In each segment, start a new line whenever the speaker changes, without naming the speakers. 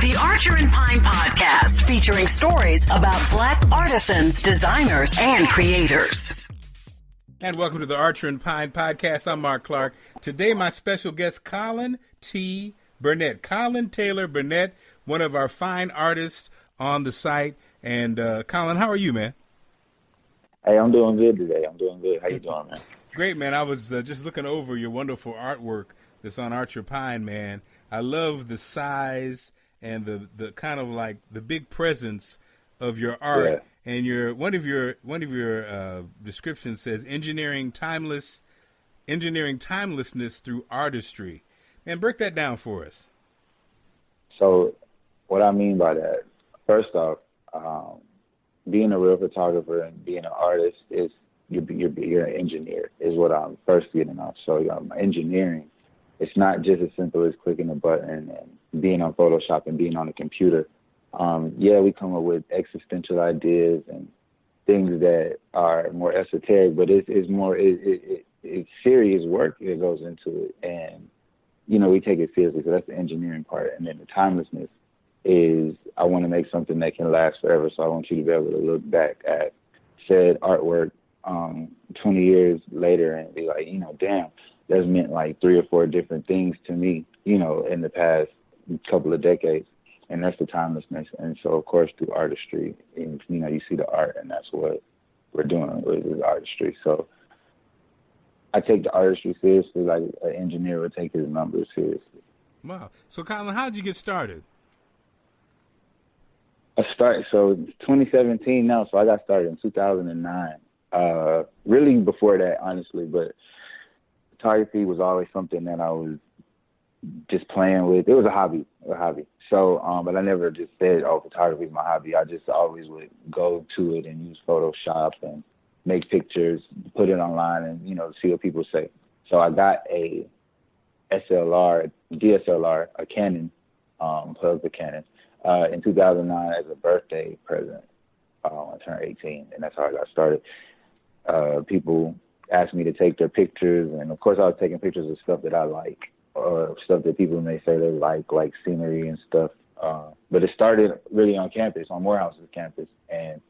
The Archer and Pine Podcast, featuring stories about Black artisans, designers, and creators.
And welcome to the Archer and Pine Podcast. I'm Marc Clarke. Today, my special guest, Colin T. Burnett. Colin Taylor Burnett, one of our fine artists on the site. And Colin, how are you, man?
Hey, I'm doing good today. I'm doing good. How you doing, man?
Great, man. I was just looking over your wonderful artwork that's on Archer Pine, man. I love the size and the kind of like the big presence of your art. Yeah. And one of your descriptions says engineering timelessness through artistry. Man, break that down for us.
So, what I mean by that, first off, being a real photographer and being an artist is you're an engineer is what I'm first getting off. So engineering, it's not just as simple as clicking a button and being on Photoshop and being on a computer. Yeah, we come up with existential ideas and things that are more esoteric, but it's serious work that goes into it. And, we take it seriously. So that's the engineering part. And then the timelessness is I want to make something that can last forever. So I want you to be able to look back at said artwork 20 years later and be like, damn, that's meant like 3 or 4 different things to me, in the past couple of decades. And that's the timelessness. And so, of course, through artistry, and, you see the art, and that's what we're doing is artistry. So I take the artistry seriously like an engineer would take his numbers seriously.
Wow. So, Colin, how did you get started?
So 2017 now, so I got started in 2009. Really before that, honestly, but photography was always something that I was just playing with. It was a hobby. So, but I never just said, photography is my hobby. I just always would go to it and use Photoshop and make pictures, put it online and, see what people say. So I got a DSLR, a Canon, plugged the Canon, in 2009 as a birthday present. I turned 18, and that's how I got started. People asked me to take their pictures, and of course I was taking pictures of stuff that I like, or stuff that people may say they like scenery and stuff. But it started really on campus, on Morehouse's campus, and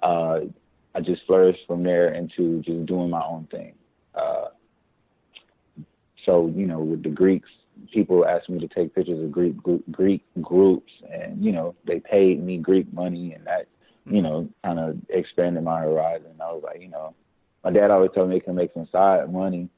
I just flourished from there into just doing my own thing. So, with the Greeks, people asked me to take pictures of Greek groups, and, they paid me Greek money, and that, kind of expanded my horizon. I was like, my dad always told me it can make some side money,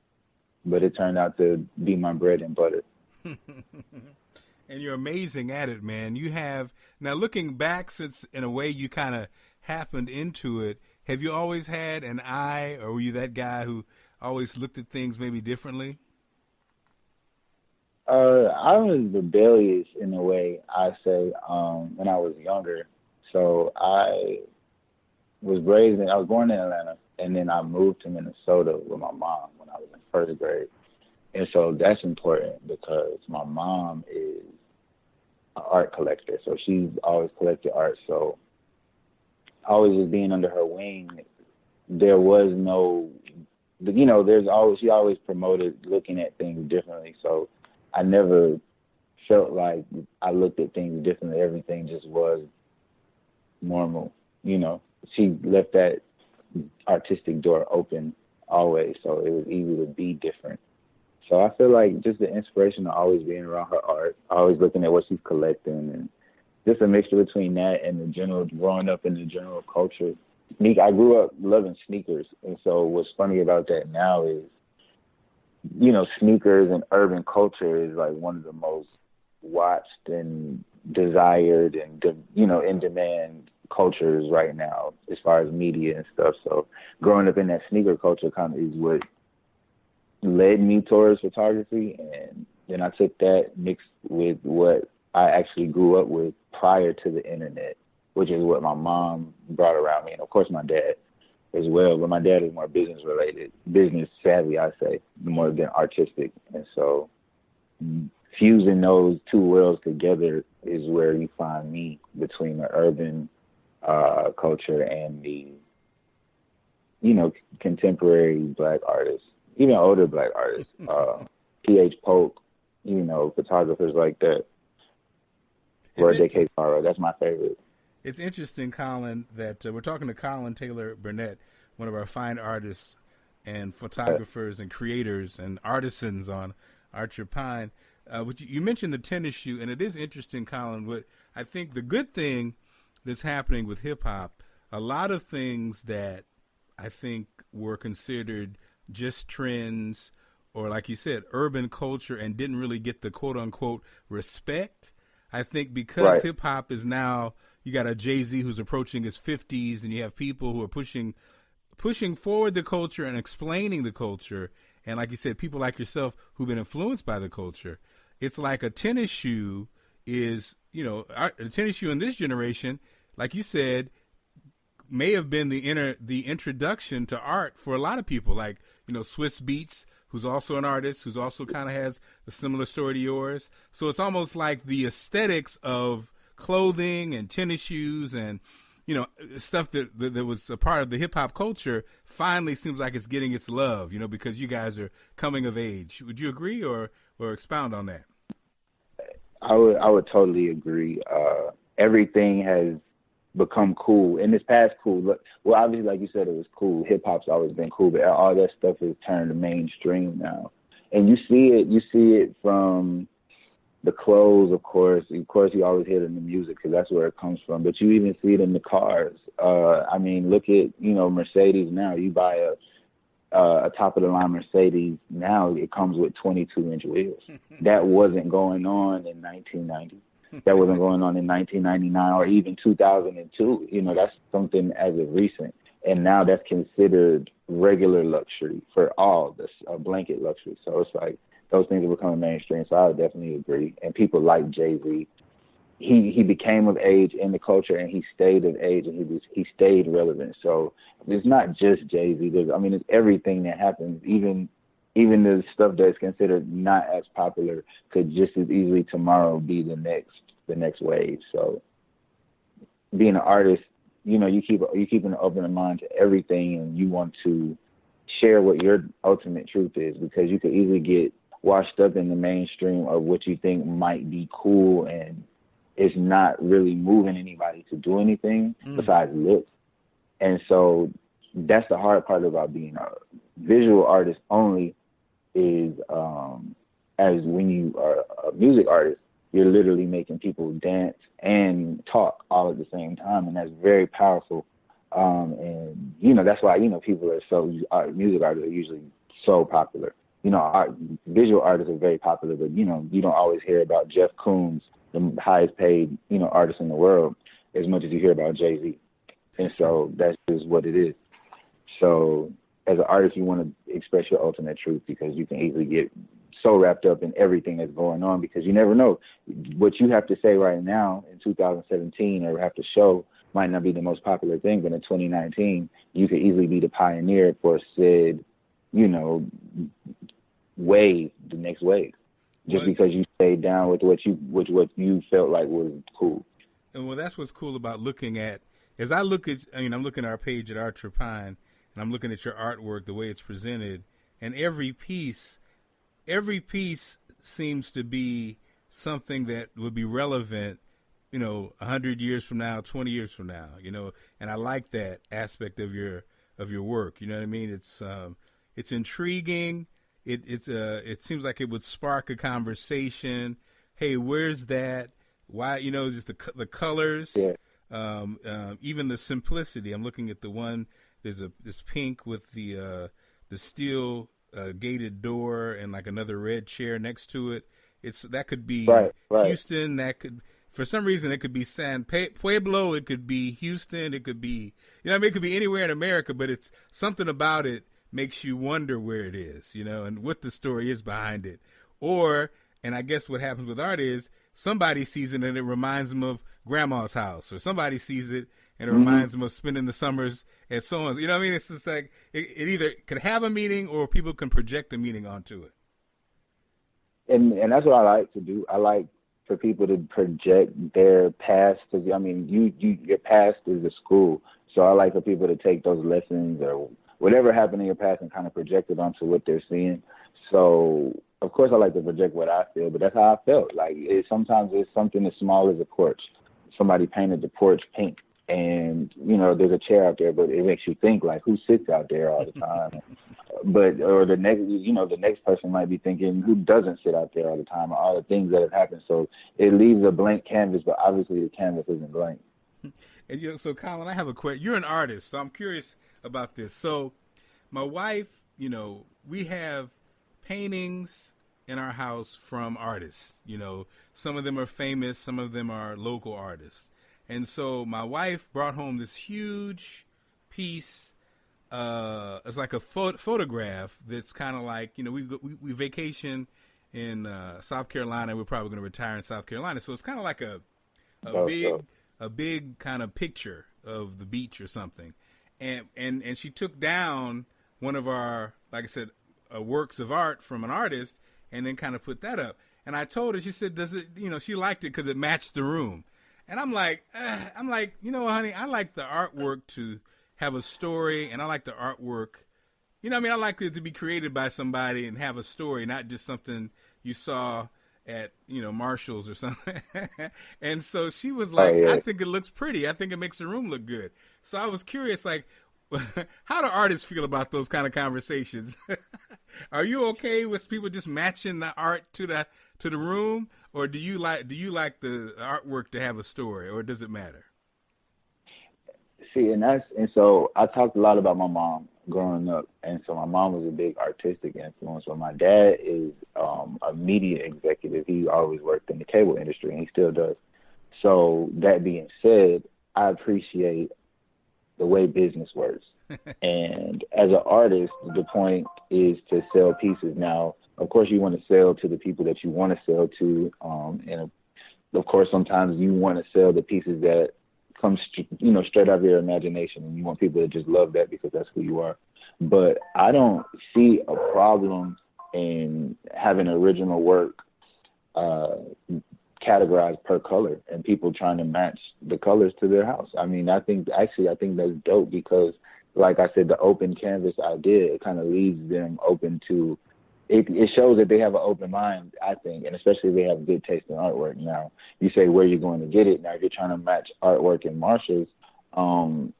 but it turned out to be my bread and butter.
And you're amazing at it, man. You have, now looking back, since in a way you kind of happened into it, have you always had an eye, or were you that guy who always looked at things maybe differently?
I was rebellious in a way, I say, when I was younger. So I was born in Atlanta, and then I moved to Minnesota with my mom when I was in first grade. And so that's important because my mom is an art collector. So she's always collected art. So always just being under her wing, there was no, she always promoted looking at things differently. So I never felt like I looked at things differently. Everything just was normal. She left that artistic door open always, so it was easy to be different. So I feel like just the inspiration of always being around her art, always looking at what she's collecting, and just a mixture between that and the general, growing up in the general culture. I grew up loving sneakers, and so what's funny about that now is, sneakers and urban culture is like one of the most watched and desired and, in demand cultures right now as far as media and stuff. So growing up in that sneaker culture kind of is what led me towards photography. And then I took that mixed with what I actually grew up with prior to the internet, which is what my mom brought around me. And of course my dad as well, but my dad is more business savvy, I say, more than artistic. And so fusing those two worlds together is where you find me, between the urban culture and the, contemporary Black artists, even older Black artists, P.H. Polk, photographers like that. or a Decade Tomorrow. That's my favorite.
It's interesting, Colin, that we're talking to Colin Taylor Burnett, one of our fine artists and photographers and creators and artisans on Archer Pine. You mentioned the tennis shoe, and it is interesting, Colin. What I think the good thing that's happening with hip hop, a lot of things that I think were considered just trends or, like you said, urban culture and didn't really get the quote unquote respect. I think because hip hop is now, you got a Jay-Z who's approaching his 50s, and you have people who are pushing forward the culture and explaining the culture. And like you said, people like yourself who've been influenced by the culture. It's like a tennis shoe is, a tennis shoe in this generation, like you said, may have been the introduction to art for a lot of people, like, Swiss Beats, who's also an artist, who's also kind of has a similar story to yours. So it's almost like the aesthetics of clothing and tennis shoes and, stuff that was a part of the hip hop culture finally seems like it's getting its love, because you guys are coming of age. Would you agree or expound on that?
I would totally agree. Everything has become cool. And this past cool, well, obviously, like you said, it was cool. Hip hop's always been cool, but all that stuff has turned mainstream now. And you see it from the clothes, of course. Of course, you always hear it in the music because that's where it comes from. But you even see it in the cars. Look at, Mercedes now. You buy a top-of-the-line Mercedes now, it comes with 22-inch wheels. That wasn't going on in 1990. That wasn't going on in 1999 or even 2002. That's something as of recent. And now that's considered regular luxury for all, this blanket luxury. So it's like those things are becoming mainstream. So I would definitely agree. And people like Jay-Z, he became of age in the culture, and he stayed of age, and he stayed relevant. So it's not just Jay-Z. It's everything that happens. Even the stuff that's considered not as popular could just as easily tomorrow be the next wave. So being an artist, you keep an open mind to everything, and you want to share what your ultimate truth is, because you could easily get washed up in the mainstream of what you think might be cool, and it's not really moving anybody to do anything besides look. And so that's the hard part about being a visual artist only is as when you are a music artist, you're literally making people dance and talk all at the same time, and that's very powerful. And that's why people are music artists are usually so popular. Visual artists are very popular, but you don't always hear about Jeff Koons, the highest paid artist in the world, as much as you hear about Jay-Z. And so that's just what it is. So as an artist, you want to express your ultimate truth, because you can easily get so wrapped up in everything that's going on, because you never know what you have to say right now in 2017 or have to show might not be the most popular thing, but in 2019 you could easily be the pioneer for said wave, the next wave, just because you stayed down with what you felt like was cool.
And well, that's what's cool about looking at, as I look at, I'm looking at our page at Archer Pine, and I'm looking at your artwork, the way it's presented, and every piece seems to be something that would be relevant, 100 years from now, 20 years from now, and I like that aspect of your work. You know what I mean? It's intriguing. It seems like it would spark a conversation. Hey, where's that? Why, just the colors, even the simplicity. I'm looking at the one, there's this pink with the steel gated door and like another red chair next to it. That could be right. Houston. That could, for some reason, it could be San Pueblo. It could be Houston. It could be, it could be anywhere in America, but it's something about it makes you wonder where it is, and what the story is behind it. And I guess what happens with art is somebody sees it and it reminds them of grandma's house, or somebody sees it and it reminds them of spending the summers at so-and-so. You know what I mean? It's just like it either could have a meaning or people can project a meaning onto it.
And that's what I like to do. I like for people to project their past, because your past is a school. So I like for people to take those lessons or whatever happened in your past and kind of project it onto what they're seeing. So of course I like to project what I feel, but that's how I felt. Like sometimes it's something as small as a porch. Somebody painted the porch pink, and there's a chair out there, but it makes you think like, who sits out there all the time? Or the next person might be thinking, who doesn't sit out there all the time? Or all the things that have happened. So it leaves a blank canvas, but obviously the canvas isn't blank.
And so Colin, I have a question. You're an artist, so I'm curious about this. So my wife, we have paintings in our house from artists. Some of them are famous, some of them are local artists. And so my wife brought home this huge piece. It's like a photograph that's kind of like, we vacation in South Carolina. We're probably going to retire in South Carolina. So it's kind of like a big kind of picture of the beach or something. And she took down one of our, like I said, works of art from an artist, and then kind of put that up. And I told her, she said, does it, she liked it because it matched the room. And I'm like, honey, I like the artwork to have a story, and I like the artwork. I like it to be created by somebody and have a story, not just something you saw at, Marshall's or something. And so she was like, I think it looks pretty. I think it makes the room look good. So I was curious, like, how do artists feel about those kind of conversations? Are you okay with people just matching the art to the room, or do you like the artwork to have a story, or does it matter?
See, and so I talked a lot about my mom growing up, and so my mom was a big artistic influence. But my dad is a media executive. He always worked in the cable industry, and he still does. So that being said, I appreciate the way business works. And as an artist, the point is to sell pieces. Now, of course, you want to sell to the people that you want to sell to, and of course, sometimes you want to sell the pieces that come, straight out of your imagination, and you want people to just love that because that's who you are. But I don't see a problem in having original work categorized per color and people trying to match the colors to their house. I think that's dope because, like I said, the open canvas idea, it kind of leaves them open to it shows that they have an open mind, I think, and especially if they have good taste in artwork. Now, you say where you're going to get it. Now, if you're trying to match artwork in Marshall's, I'm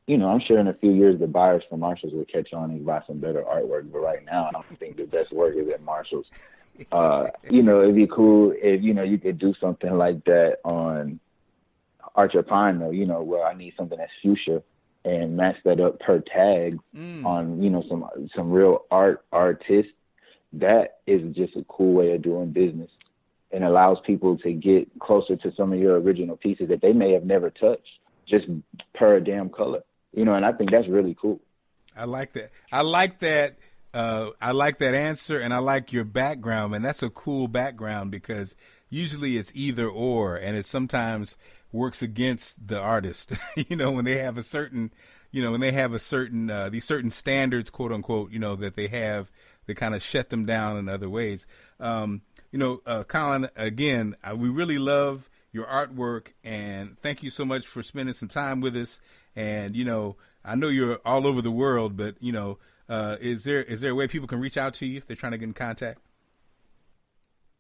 sure in a few years the buyers from Marshall's will catch on and buy some better artwork. But right now, I don't think the best work is at Marshall's. It'd be cool if, you could do something like that on Archer Pine, though, where I need something that's fuchsia and match that up per tag on, some real artist. That is just a cool way of doing business and allows people to get closer to some of your original pieces that they may have never touched just per damn color, and I think that's really cool.
I like that. I like that answer, and I like your background, and that's a cool background because usually it's either or, and it sometimes works against the artist, when they have a certain, these certain standards, quote unquote, that they have, they kind of shut them down in other ways. Colin, again, we really love your artwork, and thank you so much for spending some time with us. And, I know you're all over the world, but, is there a way people can reach out to you if they're trying to get in contact?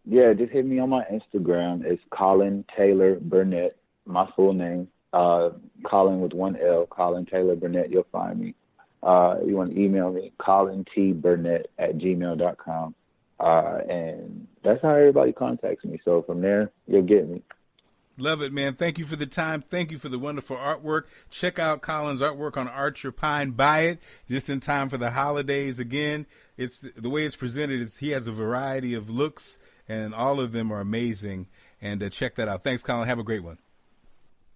Yeah, just hit me on my Instagram. It's Colin Taylor Burnett, my full name. Colin with one L, Colin Taylor Burnett, you'll find me. You want to email me, colintburnett@gmail.com. And that's how everybody contacts me. So from there, you'll get me.
Love it, man. Thank you for the time. Thank you for the wonderful artwork. Check out Colin's artwork on Archer Pine. Buy it just in time for the holidays. Again, it's the way it's presented. He has a variety of looks, and all of them are amazing. And check that out. Thanks, Colin. Have a great one.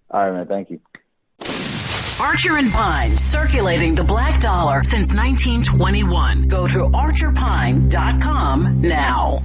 All right, man. Thank you.
Archer and Pine, circulating the black dollar since 1921. Go to archerpine.com now.